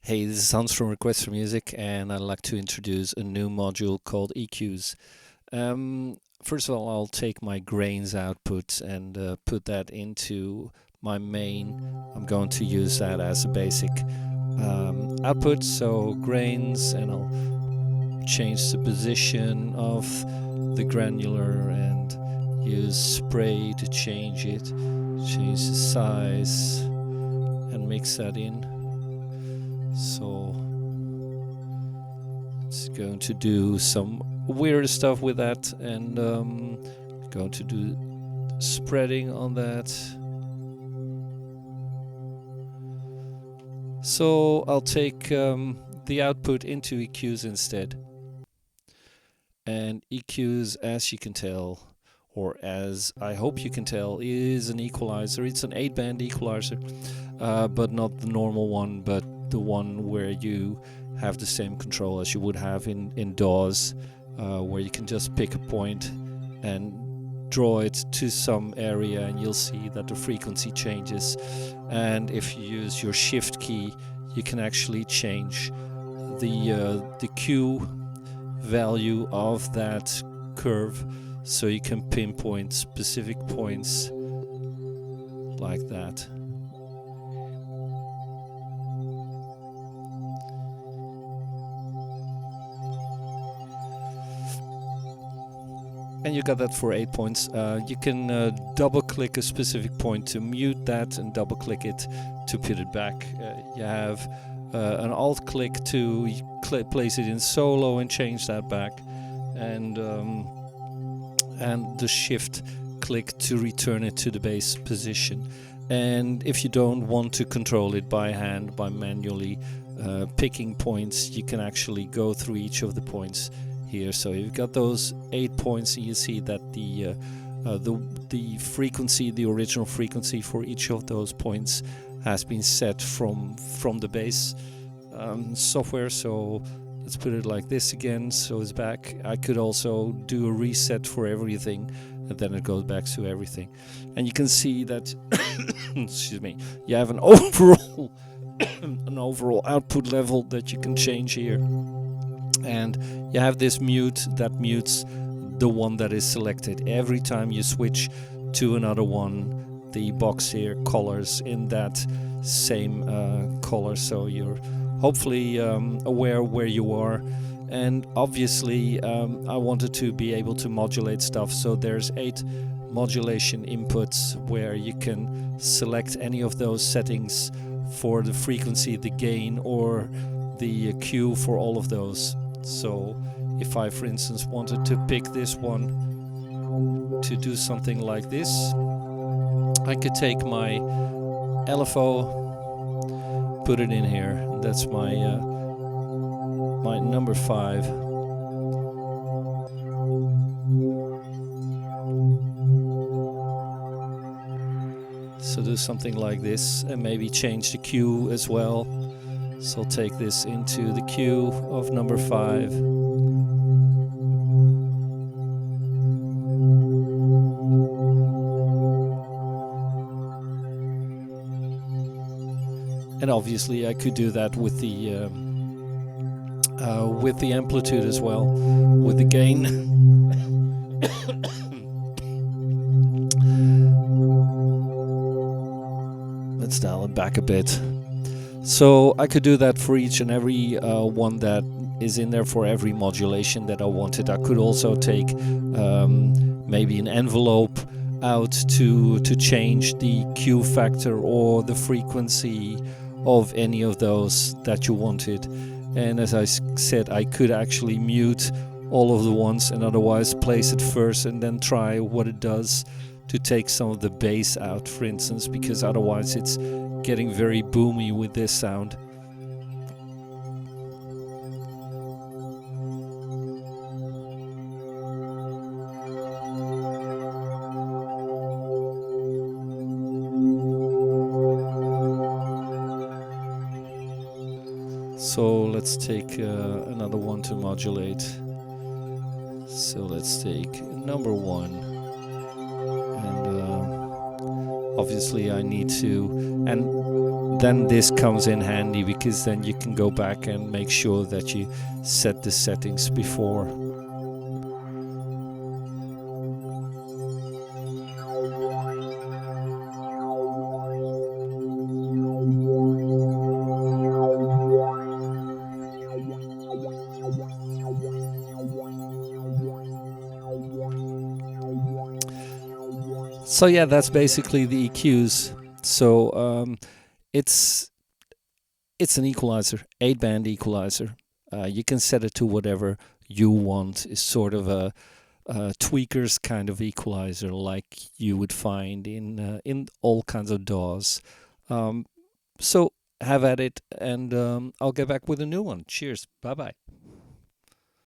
Hey, this is Hans from Request for Music, and I'd like to introduce a new module called EQs. First of all, I'll take my grains output and put that into my main. I'm going to use that as a basic output, so grains, and I'll change the position of the granular and use spray to change it, change the size, and mix that in. So it's going to do some weird stuff with that, and going to do spreading on that. So I'll take the output into EQs instead. And EQs, as you can tell, or as I hope you can tell, is an equalizer. It's an 8-band equalizer, but not the normal one, but the one where you have the same control as you would have in DAWs, where you can just pick a point and draw it to some area, and you'll see that the frequency changes. And if you use your shift key, you can actually change the Q value of that curve, so you can pinpoint specific points like that. And you got that for 8 points. You can double click a specific point to mute that, and double click it to put it back. You have an alt click to place it in solo and change that back, and the shift click to return it to the bass position. And if you don't want to control it by hand, by manually picking points, you can actually go through each of the points here. So you've got those 8 points, and you see that the frequency, the original frequency for each of those points has been set from the bass software. So let's put it like this again, so it's back. I could also do a reset for everything, and then it goes back to everything. And you can see that excuse me, you have an overall an overall output level that you can change here. And you have this mute that mutes the one that is selected. Every time you switch to another one, the box here colors in that same color, so you're hopefully aware where you are. And obviously I wanted to be able to modulate stuff, so there's 8 modulation inputs where you can select any of those settings for the frequency, the gain, or the Q for all of those. So if I, for instance, wanted to pick this one to do something like this, I could take my LFO, put it in here. That's my my number 5. So do something like this, and maybe change the Q as well. So I'll take this into the Q of number 5. And obviously I could do that with the amplitude as well, with the gain. Let's dial it back a bit. So I could do that for each and every one that is in there, for every modulation that I wanted. I could also take maybe an envelope out to change the Q factor or the frequency of any of those that you wanted. And as I said, I could actually mute all of the ones, and otherwise place it first and then try what it does to take some of the bass out, for instance, because otherwise it's getting very boomy with this sound. So let's take another one to modulate. So let's take number 1. And obviously I need to, and then this comes in handy, because then you can go back and make sure that you set the settings before. So yeah, that's basically the EQs. So it's an equalizer, 8-band equalizer. You can set it to whatever you want. It's sort of a tweakers kind of equalizer, like you would find in all kinds of DAWs. So have at it, and I'll get back with a new one. Cheers. Bye bye.